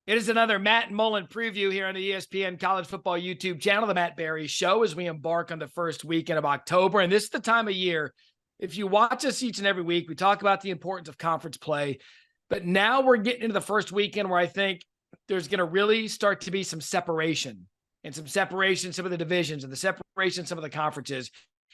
It is another Matt and Mullen preview here on the ESPN College Football YouTube channel, the Matt Barrie Show, as we embark on the first weekend of October. And this is the time of year, if you watch us each and every week, we talk about the importance of conference play. But now we're getting into the first weekend where I think there's going to really start to be some separation, some of the divisions, and the separation, some of the conferences.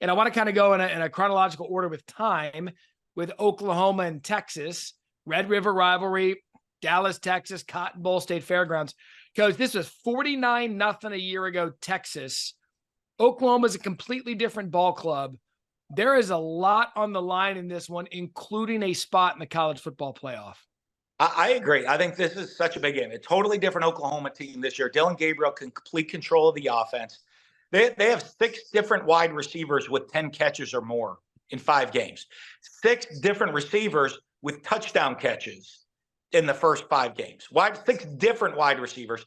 And I want to kind of go in a chronological order with time with Oklahoma and Texas, Red River Rivalry, Dallas, Texas, Cotton Bowl State Fairgrounds. Coach, this was 49-0 a year ago, Texas. Oklahoma is a completely different ball club. There is a lot on the line in this one, including a spot in the college football playoff. I agree. I think this is such a big game. A totally different Oklahoma team this year. Dillon Gabriel can complete control of the offense. They have 6 different wide receivers with 10 catches or more in 5 games. 6 different receivers with touchdown catches in the first 5 games. 6 different wide receivers.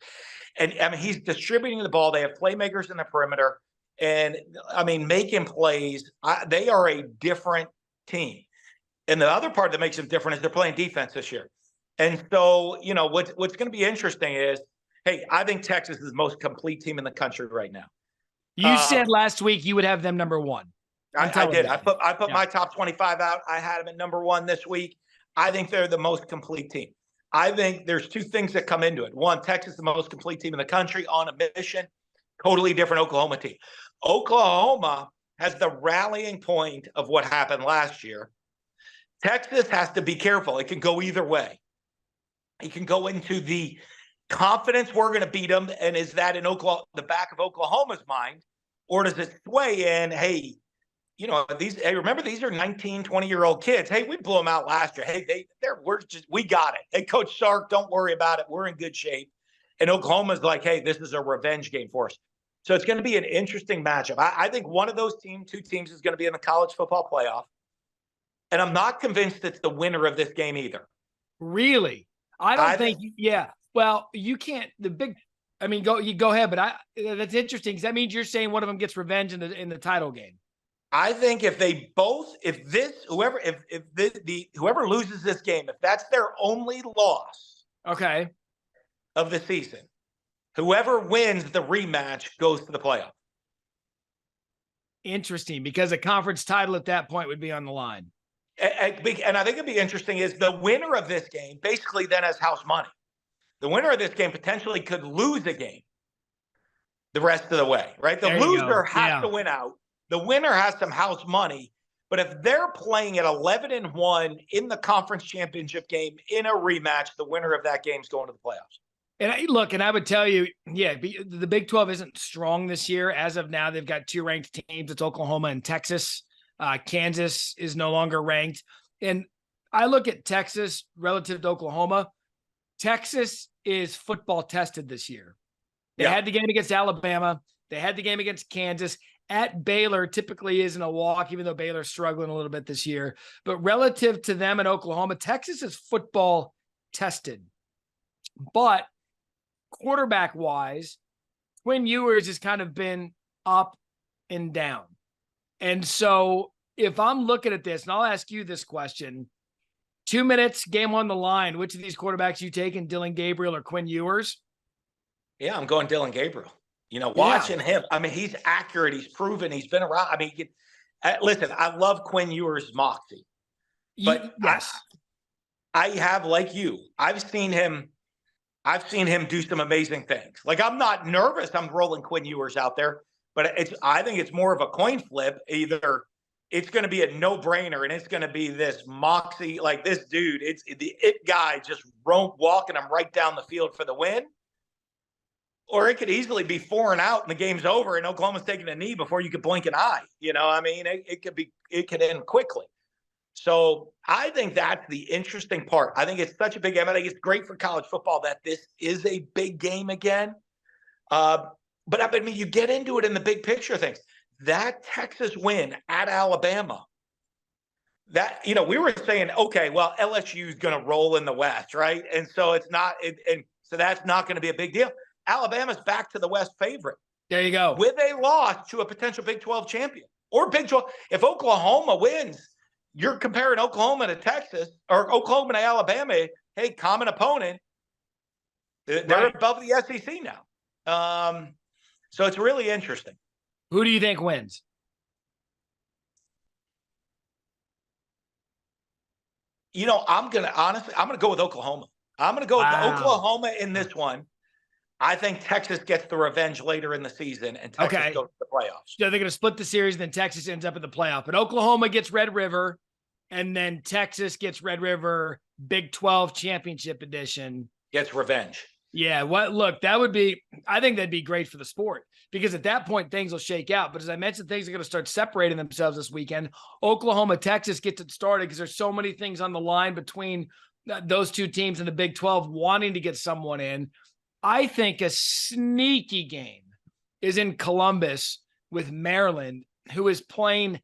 And I mean, he's distributing the ball. They have playmakers in the perimeter. And I mean, making plays. They are a different team. And the other part that makes them different is they're playing defense this year. And so, you know, what's going to be interesting is, hey, I think Texas is the most complete team in the country right now. You said last week you would have them number 1. I did. I put my top 25 out. I had them at number 1 this week. I think they're the most complete team. I think there's 2 things that come into it. One, Texas is the most complete team in the country on a mission. Totally different Oklahoma team. Oklahoma has the rallying point of what happened last year. Texas has to be careful. It can go either way. It can go into the confidence we're going to beat them, and is that in the back of Oklahoma's mind, or does it sway in, hey, you know, remember, these are 19, 20-year-old kids. Hey, we blew them out last year. Hey, we got it. Hey, Coach Sark, don't worry about it. We're in good shape. And Oklahoma's like, hey, this is a revenge game for us. So it's going to be an interesting matchup. I think one of those 2 teams is going to be in the college football playoff. And I'm not convinced it's the winner of this game either. Really? I think yeah. Well, you can't, go ahead, but that's interesting because that means you're saying one of them gets revenge in the title game. I think whoever loses this game, if that's their only loss of the season, whoever wins the rematch goes to the playoff. Interesting, because a conference title at that point would be on the line. And I think it'd be interesting is the winner of this game basically then has house money. The winner of this game potentially could lose a game the rest of the way, right? The loser has to win out. The winner has some house money, but if they're playing at 11-1 in the conference championship game in a rematch, the winner of that game is going to the playoffs. And I would tell you, the Big 12 isn't strong this year. As of now, they've got 2 ranked teams. It's Oklahoma and Texas. Kansas is no longer ranked. And I look at Texas relative to Oklahoma. Texas is football tested this year. They had the game against Alabama. They had the game against Kansas. At Baylor typically isn't a walk, even though Baylor's struggling a little bit this year. But relative to them in Oklahoma, Texas is football tested. But quarterback-wise, Quinn Ewers has kind of been up and down. And so if I'm looking at this, and I'll ask you this question, 2 minutes, game on the line, which of these quarterbacks you taking, Dillon Gabriel or Quinn Ewers? Yeah, I'm going Dillon Gabriel. You know, watching him, I mean, he's accurate. He's proven. He's been around. I mean, listen, I love Quinn Ewers' moxie. But yes, I have, like you, I've seen him do some amazing things. Like, I'm not nervous. I'm rolling Quinn Ewers out there, but I think it's more of a coin flip. Either it's going to be a no-brainer and it's going to be this moxie, like this dude, it's the it guy just walking him right down the field for the win. Or it could easily be 4 and out and the game's over and Oklahoma's taking a knee before you could blink an eye. You know, I mean, it could end quickly. So I think that's the interesting part. I think it's such a big game. I think it's great for college football that this is a big game again. But I mean, you get into it in the big picture of things. That Texas win at Alabama, that, you know, we were saying, okay, well, LSU is going to roll in the West, right? And so it's not, and so that's not going to be a big deal. Alabama's back to the West favorite. There you go. With a loss to a potential Big 12 champion or Big 12. If Oklahoma wins, you're comparing Oklahoma to Texas or Oklahoma to Alabama. Hey, common opponent. They're Right. above the SEC now. So it's really interesting. Who do you think wins? I'm going to go with Oklahoma. I'm going to go with Oklahoma in this one. I think Texas gets the revenge later in the season, and Texas goes to the playoffs. So they're going to split the series, and then Texas ends up in the playoff. But Oklahoma gets Red River, and then Texas gets Red River Big 12 Championship Edition. Gets revenge. Yeah, look, I think that'd be great for the sport, because at that point things will shake out. But as I mentioned, things are going to start separating themselves this weekend. Oklahoma, Texas gets it started because there's so many things on the line between those two teams in the Big 12 wanting to get someone in. I think a sneaky game is in Columbus with Maryland, who is playing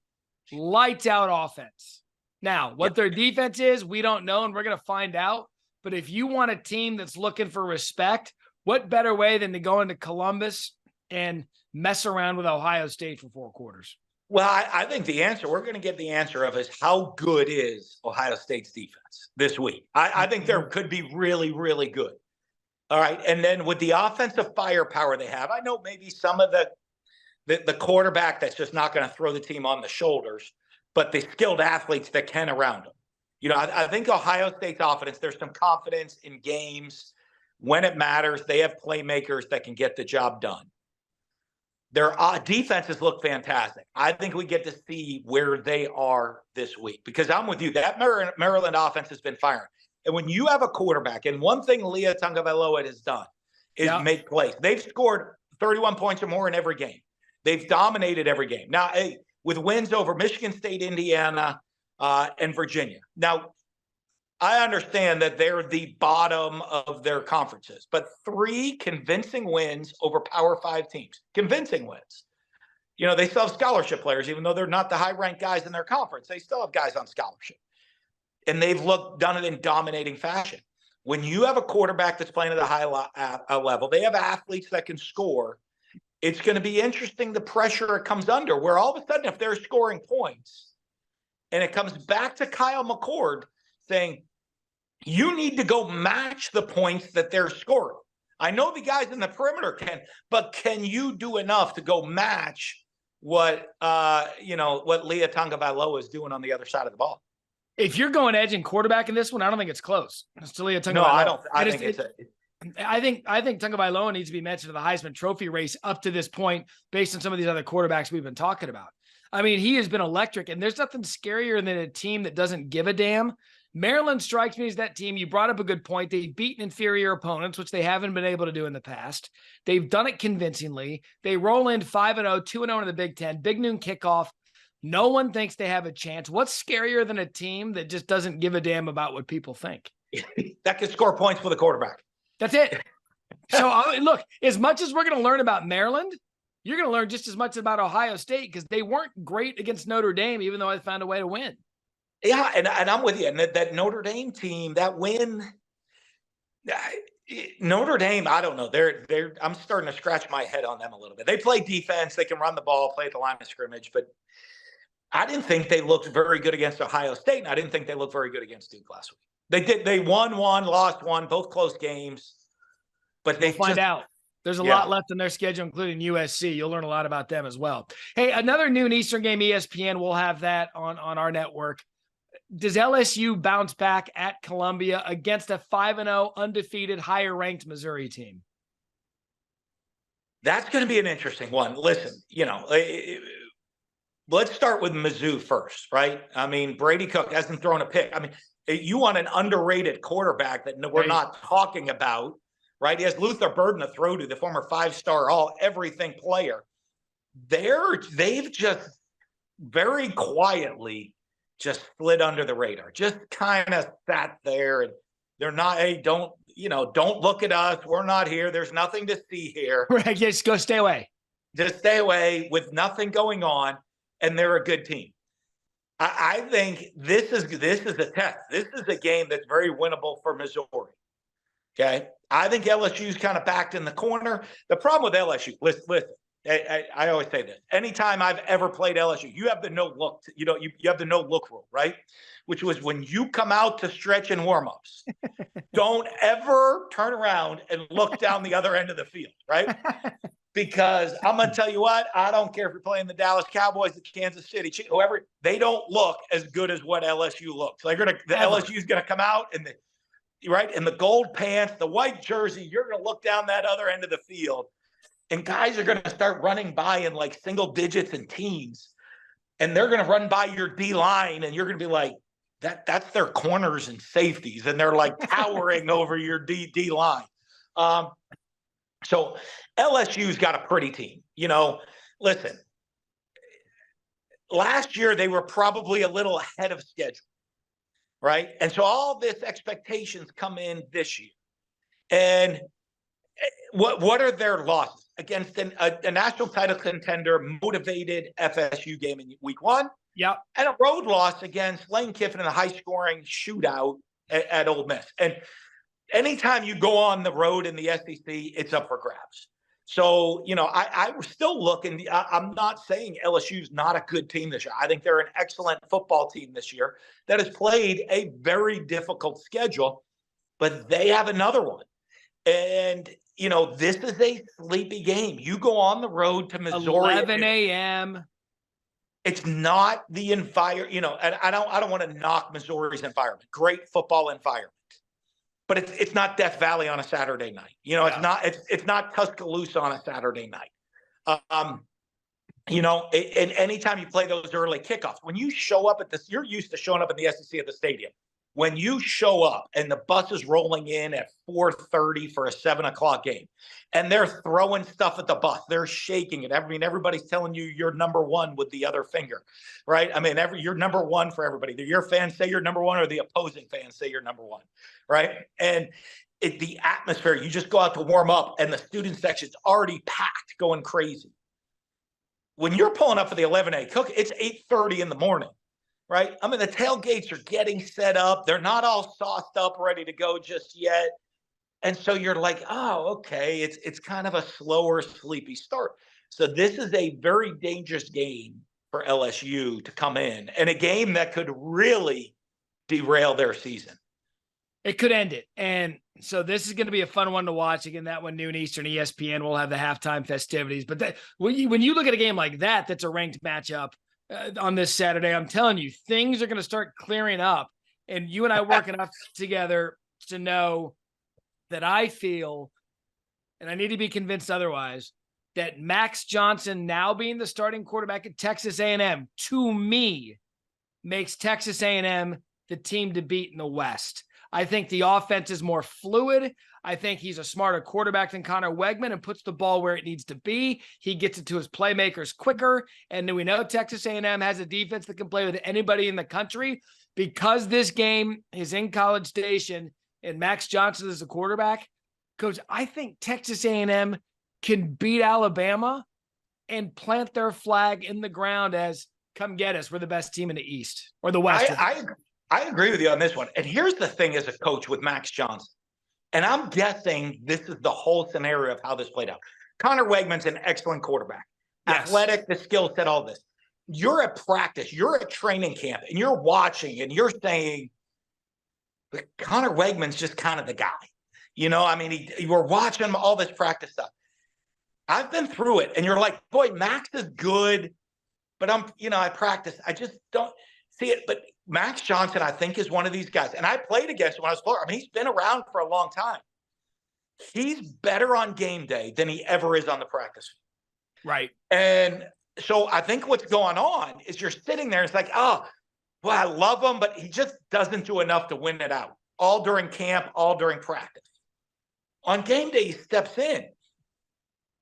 lights out offense. Now, what their defense is, we don't know, and we're going to find out. But if you want a team that's looking for respect, what better way than to go into Columbus and mess around with Ohio State for 4 quarters? Well, I think we're going to get the answer is how good is Ohio State's defense this week. I think there could be really, really good. All right. And then with the offensive firepower they have, I know maybe some of the quarterback that's just not going to throw the team on the shoulders, but the skilled athletes that can around them. I think Ohio State's offense, there's some confidence in games when it matters. They have playmakers that can get the job done. Their defenses look fantastic. I think we get to see where they are this week, because I'm with you. That Maryland offense has been firing. And when you have a quarterback, and one thing Tua Tagovailoa has done is make plays. They've scored 31 points or more in every game. They've dominated every game. Now, with wins over Michigan State, Indiana, and Virginia. Now, I understand that they're the bottom of their conferences, but 3 convincing wins over Power 5 teams. Convincing wins. They still have scholarship players, even though they're not the high-ranked guys in their conference. They still have guys on scholarship. And they've done it in dominating fashion. When you have a quarterback that's playing at a high level, they have athletes that can score. It's going to be interesting the pressure it comes under, where all of a sudden, if they're scoring points, and it comes back to Kyle McCord saying, you need to go match the points that they're scoring. I know the guys in the perimeter can, but can you do enough to go match what Tua Tagovailoa is doing on the other side of the ball? If you're going edge and quarterback in this one, I don't think it's close. It's Tua Tagovailoa. No, I don't. I think Tagovailoa needs to be mentioned in the Heisman Trophy race up to this point, based on some of these other quarterbacks we've been talking about. I mean, he has been electric, and there's nothing scarier than a team that doesn't give a damn. Maryland strikes me as that team. You brought up a good point. They've beaten inferior opponents, which they haven't been able to do in the past. They've done it convincingly. They roll in 5-0, 2-0 in the Big Ten. Big noon kickoff. No one thinks they have a chance. What's scarier than a team that just doesn't give a damn about what people think? That can score points for the quarterback. That's it. So, look, as much as we're going to learn about Maryland, you're going to learn just as much about Ohio State, because they weren't great against Notre Dame, even though I found a way to win. Yeah, and I'm with you. And that Notre Dame team, that win, Notre Dame, I don't know. I'm starting to scratch my head on them a little bit. They play defense. They can run the ball, play at the line of scrimmage. But I didn't think they looked very good against Ohio State, and I didn't think they looked very good against Duke last week. They did. They won one, lost one, both close games. But we'll find out. There's a lot left in their schedule, including USC. You'll learn a lot about them as well. Hey, another noon Eastern game, ESPN. We'll have that on our network. Does LSU bounce back at Columbia against a 5-0 undefeated, higher-ranked Missouri team? That's going to be an interesting one. Listen, let's start with Mizzou first, right? I mean, Brady Cook hasn't thrown a pick. I mean, you want an underrated quarterback that we're not talking about, right? He has Luther Burden to throw to, the former 5-star all-everything player. They've just very quietly just slid under the radar, just kind of sat there, and they're not, hey, don't look at us. We're not here. There's nothing to see here. Right, just go stay away. Just stay away with nothing going on, and they're a good team. I think this is a test. This is a game that's very winnable for Missouri. Okay, I think LSU's kind of backed in the corner. The problem with LSU, listen, I always say this. Anytime I've ever played LSU, you have the no look. You have the no look rule, right? Which was when you come out to stretch and warm-ups, don't ever turn around and look down the other end of the field, right? Because I'm going to tell you what, I don't care if you're playing the Dallas Cowboys, the Kansas City Chiefs, whoever, they don't look as good as what LSU looks. Like the LSU is going to come out in the gold pants, the white jersey. You're going to look down that other end of the field, and guys are going to start running by in like single digits and teens, and they're going to run by your D line, and you're going to be like, that's their corners and safeties, and they're like towering over your D line. So LSU's got a pretty team. Listen, last year they were probably a little ahead of schedule, right? And so all this expectations come in this year. And what are their losses? Against a national title contender, motivated FSU game in week 1. Yep. And a road loss against Lane Kiffin in a high-scoring shootout at Ole Miss. And anytime you go on the road in the SEC, it's up for grabs. So, I was still looking. I'm not saying LSU's not a good team this year. I think they're an excellent football team this year that has played a very difficult schedule, but they have another one. And, this is a sleepy game. You go on the road to Missouri. 11 a.m. It's not the environment, and I don't want to knock Missouri's environment. Great football environment. But it's not Death Valley on a Saturday night. It's not Tuscaloosa on a Saturday night. And anytime you play those early kickoffs, when you show up you're used to showing up in the SEC at the stadium. When you show up and the bus is rolling in at 4:30 for a 7:00 game, and they're throwing stuff at the bus, they're shaking it. Everybody's telling you you're number one with the other finger, right? You're number one for everybody. Your fans say you're number one, or the opposing fans say you're number one, right? And the atmosphere, you just go out to warm up, and the student section's already packed, going crazy. When you're pulling up for the 11A cook, it's 8:30 in the morning. Right? The tailgates are getting set up. They're not all sauced up, ready to go just yet. And so you're like, oh, okay. It's kind of a slower, sleepy start. So this is a very dangerous game for LSU to come in, and a game that could really derail their season. It could end it. And so this is going to be a fun one to watch. Again, that one noon Eastern, ESPN will have the halftime festivities. But when you look at a game like that, that's a ranked matchup, on this Saturday, I'm telling you, things are going to start clearing up. And you and I work enough together to know that I feel, and I need to be convinced otherwise, that Max Johnson now being the starting quarterback at Texas A&M, to me, makes Texas A&M the team to beat in the West. I think the offense is more fluid. I think he's a smarter quarterback than Connor Wegman and puts the ball where it needs to be. He gets it to his playmakers quicker. And we know Texas A&M has a defense that can play with anybody in the country. Because this game is in College Station and Max Johnson is the quarterback, Coach, I think Texas A&M can beat Alabama and plant their flag in the ground as, come get us, we're the best team in the East or the West. I agree with you on this one. And here's the thing as a coach with Max Johnson. And I'm guessing this is the whole scenario of how this played out. Connor Wegman's an excellent quarterback. Yes. Athletic, the skill set, all this. You're at practice, you're at training camp, and you're watching, and you're saying, Connor Wegman's just kind of the guy. We're watching all this practice stuff. I've been through it, and you're like, boy, Max is good, but I practice. I just don't see it. But Max Johnson, I think, is one of these guys. And I played against him when I was Florida. He's been around for a long time. He's better on game day than he ever is on the practice field. Right. And so I think what's going on is you're sitting there. It's like, oh, well, I love him, but he just doesn't do enough to win it out. All during camp, all during practice. On game day, he steps in.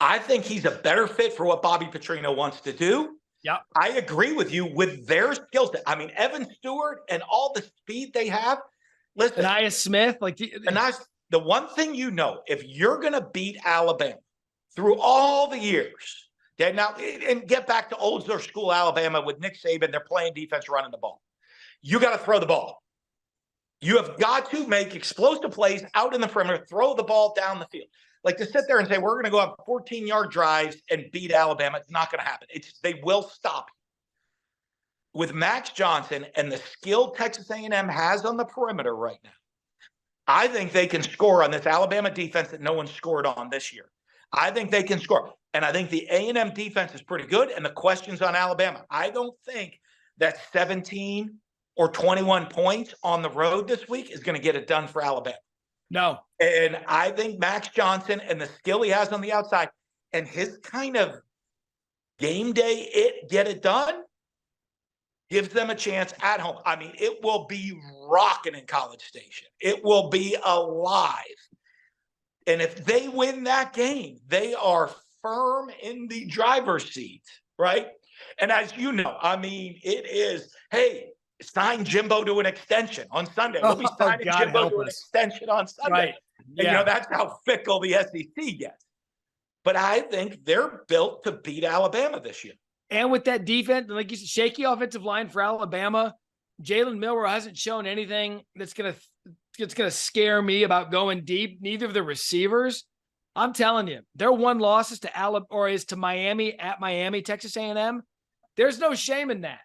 I think he's a better fit for what Bobby Petrino wants to do. Yeah, I agree with you with their skill set. Evan Stewart and all the speed they have. Listen, Anaya Smith, the one thing if you're going to beat Alabama through all the years, now and get back to old school Alabama with Nick Saban, they're playing defense, running the ball. You got to throw the ball. You have got to make explosive plays out in the perimeter, throw the ball down the field. Like to sit there and say, we're going to go up 14-yard drives and beat Alabama. It's not going to happen. They will stop you. With Max Johnson and the skill Texas A&M has on the perimeter right now, I think they can score on this Alabama defense that no one scored on this year. I think they can score. And I think the A&M defense is pretty good. And the question's on Alabama. I don't think that 17 or 21 points on the road this week is going to get it done for Alabama. No. And I think Max Johnson and the skill he has on the outside and his kind of game day get it done gives them a chance at home. I mean, it will be rocking in College Station. It will be alive. And if they win that game, they are firm in the driver's seat, right? And as you know, I mean, it is, hey, sign Jimbo to an extension on Sunday. We'll be signing Jimbo to an extension on Sunday. Right. Yeah. And, that's how fickle the SEC gets. But I think they're built to beat Alabama this year. And with that defense, like you said, shaky offensive line for Alabama, Jalen Milroe hasn't shown anything that's gonna scare me about going deep. Neither of the receivers. I'm telling you, their one loss is to Alabama or is to Miami at Miami, Texas A&M. There's no shame in that.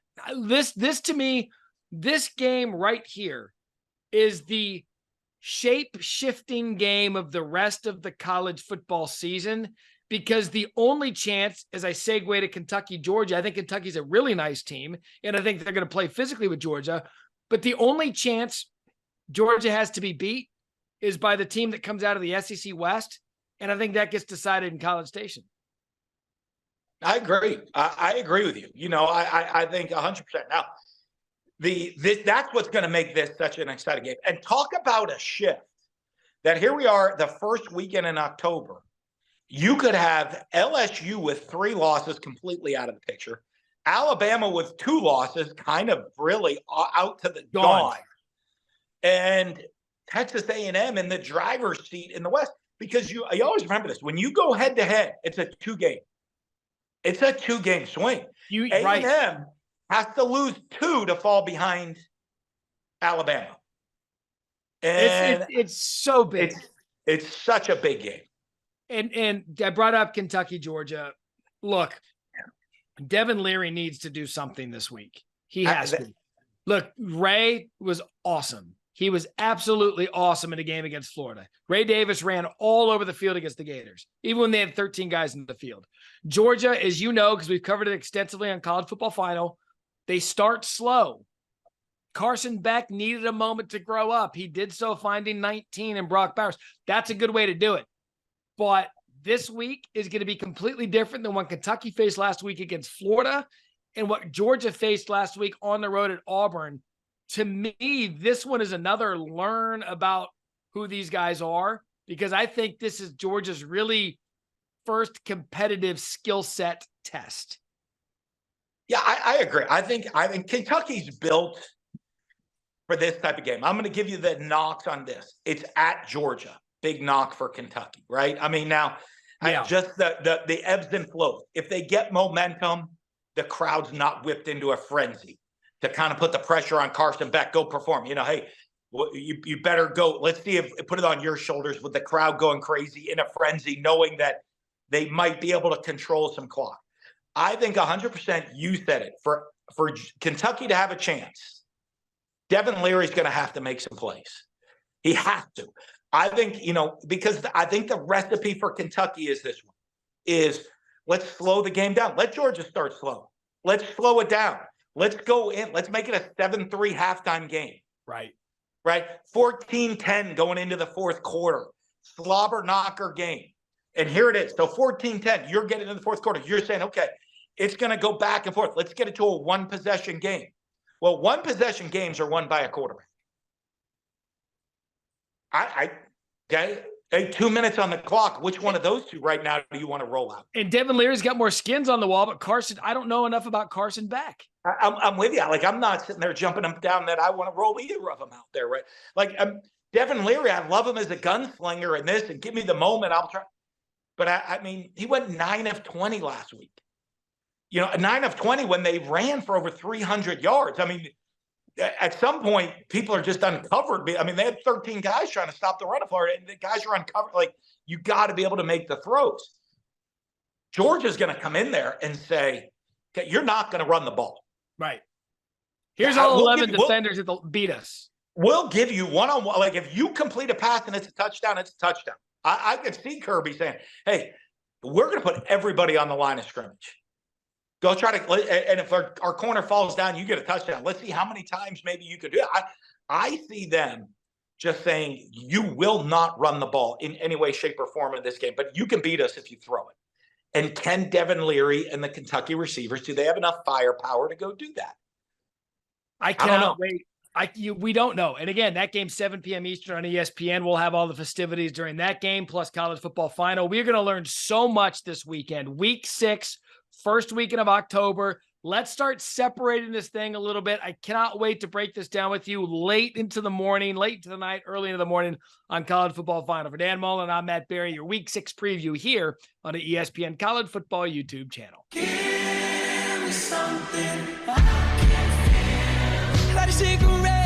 This to me, this game right here is the shape-shifting game of the rest of the college football season. Because the only chance, as I segue to Kentucky, Georgia, I think Kentucky's a really nice team, and I think they're going to play physically with Georgia. But the only chance Georgia has to be beat is by the team that comes out of the SEC West, and I think that gets decided in College Station. I agree. I agree with you. You know, I think 100%. Now, that's what's going to make this such an exciting game. And talk about a shift. That here we are, the first weekend in October. You could have LSU with 3 losses completely out of the picture. Alabama with 2 losses kind of really out to the gone. And Texas A&M in the driver's seat in the West. Because you always remember this. When you go head-to-head, it's a 2-game. It's a 2-game swing. A&M has to lose 2 to fall behind Alabama. And it's so big. It's such a big game. And I brought up Kentucky, Georgia. Look, Devin Leary needs to do something this week. He has to. Look, Ray was awesome. He was absolutely awesome in the game against Florida. Ray Davis ran all over the field against the Gators, even when they had 13 guys in the field. Georgia, as you know, because we've covered it extensively on College Football Final, they start slow. Carson Beck needed a moment to grow up. He did so finding 19 in Brock Bowers. That's a good way to do it. But this week is going to be completely different than what Kentucky faced last week against Florida and what Georgia faced last week on the road at Auburn. To me, this one is another learn about who these guys are, because I think this is Georgia's really first competitive skill set test. Yeah, I agree. I think Kentucky's built for this type of game. I'm going to give you the knocks on this. It's at Georgia. Big knock for Kentucky, right? I mean, now just the ebbs and flows. If they get momentum, the crowd's not whipped into a frenzy to kind of put the pressure on Carson Beck, go perform. You know, hey, you better go. Let's see if put it on your shoulders with the crowd going crazy in a frenzy, knowing that they might be able to control some clock. I think 100% you said it. For Kentucky to have a chance, Devin Leary's going to have to make some plays. He has to. I think, because I think the recipe for Kentucky is this one, is let's slow the game down. Let Georgia start slow. Let's slow it down. Let's go in. Let's make it a 7-3 halftime game. Right. 14-10 going into the fourth quarter. Slobber knocker game. And here it is. So 14-10, you're getting into the fourth quarter. You're saying, okay, it's going to go back and forth. Let's get it to a one-possession game. Well, one-possession games are won by a quarterback. Okay. Hey, 2 minutes on the clock. Which one of those two right now do you want to roll out? And Devin Leary's got more skins on the wall, but Carson, I don't know enough about Carson Beck. I'm with you. Like, I'm not sitting there jumping them down that I want to roll either of them out there, right? Like, Devin Leary, I love him as a gunslinger and this, and give me the moment. I'll try. But I mean, he went 9 of 20 last week. 9 of 20 when they ran for over 300 yards. I mean, at some point, people are just uncovered. I mean, they had 13 guys trying to stop the run of Florida, and the guys are uncovered. Like, You got to be able to make the throws. Georgia's going to come in there and say, okay, you're not going to run the ball. Right. Here's all 11 defenders that'll beat us. We'll give you one-on-one. Like, if you complete a pass and it's a touchdown, it's a touchdown. I could see Kirby saying, hey, we're going to put everybody on the line of scrimmage. Go try to, and if our corner falls down, you get a touchdown. Let's see how many times maybe you could do it. I see them just saying, you will not run the ball in any way, shape, or form in this game, but you can beat us if you throw it. And can Devin Leary and the Kentucky receivers, do they have enough firepower to go do that? I cannot wait. We don't know. And again, that game, 7 p.m. Eastern on ESPN. We'll have all the festivities during that game, plus college football final. We're going to learn so much this weekend. Week 6, first weekend of October. Let's start separating this thing a little bit. I cannot wait to break this down with you late into the morning, late into the night, early into the morning on college football final. For Dan Mullen, I'm Matt Barrie, your Week 6 preview here on the ESPN College Football YouTube channel. Give me something I can feel. Light a cigarette.